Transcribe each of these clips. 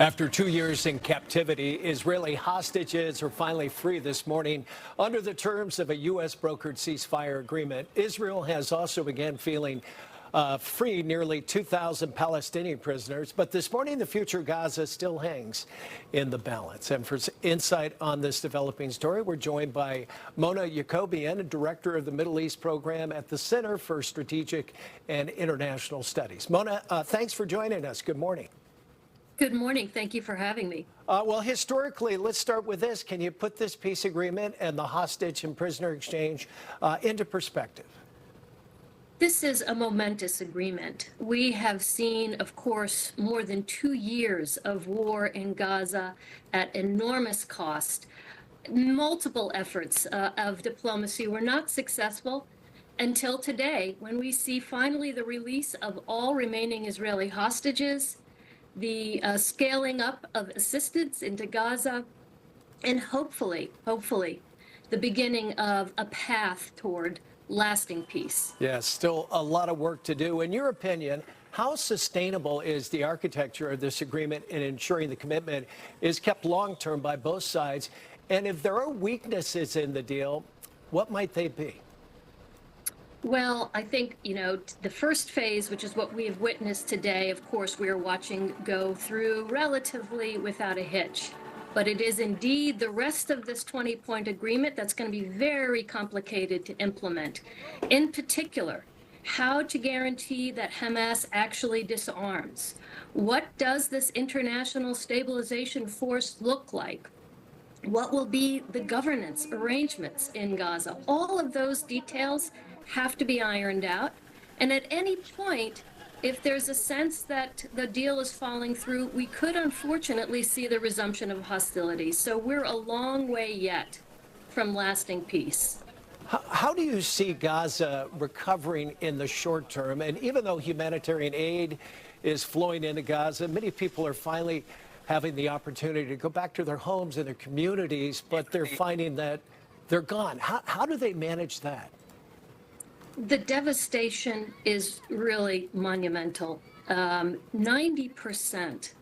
After 2 years in captivity, Israeli hostages are finally free this morning under the terms of a U.S. brokered ceasefire agreement. Israel has also begun feeling free nearly 2,000 Palestinian prisoners. But this morning, the future of Gaza still hangs in the balance. And for insight on this developing story, we're joined by Mona Yacoubian, director of the Middle East program at the Center for Strategic and International Studies. Mona, thanks for joining us. Good morning. Good morning. Thank you for having me. Well, historically, let's start with this. Can you put this peace agreement and the hostage and prisoner exchange into perspective? This is a momentous agreement. We have seen, of course, more than 2 years of war in Gaza at enormous cost. Multiple efforts of diplomacy were not successful until today, when we see finally the release of all remaining Israeli hostages, the scaling up of assistance into Gaza, and hopefully, the beginning of a path toward lasting peace. Yes, still a lot of work to do. In your opinion, how sustainable is the architecture of this agreement in ensuring the commitment is kept long-term by both sides? And if there are weaknesses in the deal, what might they be? Well, I think, the first phase, which is what we have witnessed today, of course, we are watching go through relatively without a hitch. But it is indeed the rest of this 20-point agreement that's going to be very complicated to implement. In particular, how to guarantee that Hamas actually disarms. What does this international stabilization force look like? What will be the governance arrangements in Gaza? All of those details have to be ironed out. And at any point, if there's a sense that the deal is falling through, we could unfortunately see the resumption of hostilities. So we're a long way yet from lasting peace. How do you see Gaza recovering in the short term? And even though humanitarian aid is flowing into Gaza, many people are finally having the opportunity to go back to their homes and their communities, but they're finding that they're gone. How do they manage that? The devastation is really monumental. 90%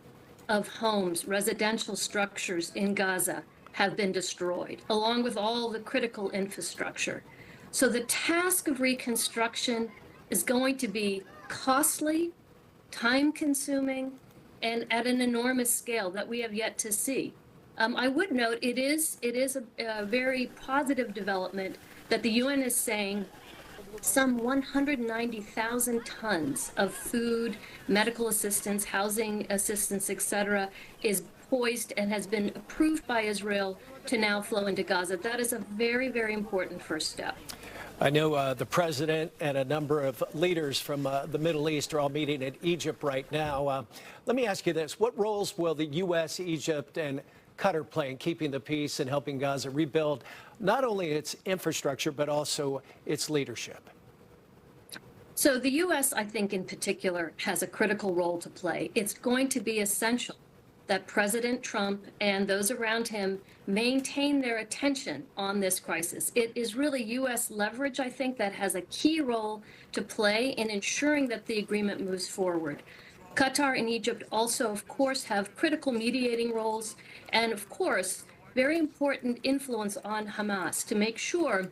of homes, residential structures in Gaza have been destroyed, along with all the critical infrastructure. So the task of reconstruction is going to be costly, time-consuming, and at an enormous scale that we have yet to see. I would note it is a very positive development that the UN is saying some 190,000 tons of food, medical assistance, housing assistance, etc., is poised and has been approved by Israel to now flow into Gaza. That is a very, very important first step. I know the president and a number of leaders from the Middle East are all meeting in Egypt right now. Let me ask you this. What roles will the U.S., Egypt, and Qatar play in keeping the peace and helping Gaza rebuild not only its infrastructure, but also its leadership? So the U.S., I think in particular, has a critical role to play. It's going to be essential that President Trump and those around him maintain their attention on this crisis. It is really U.S. leverage, I think, that has a key role to play in ensuring that the agreement moves forward. Qatar and Egypt also, of course, have critical mediating roles and, of course, very important influence on Hamas to make sure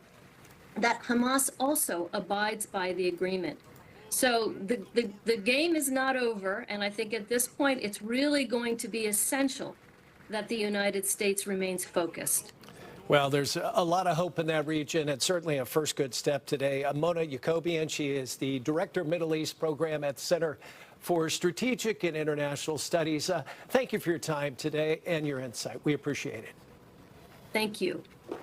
that Hamas also abides by the agreement. So the game is not over, and I think at this point it's really going to be essential that the United States remains focused. Well, there's a lot of hope in that region, and certainly a first good step today. Mona Yacoubian, she is the Director of Middle East Program at the Center for Strategic and International Studies. Thank you for your time today and your insight. We appreciate it. Thank you.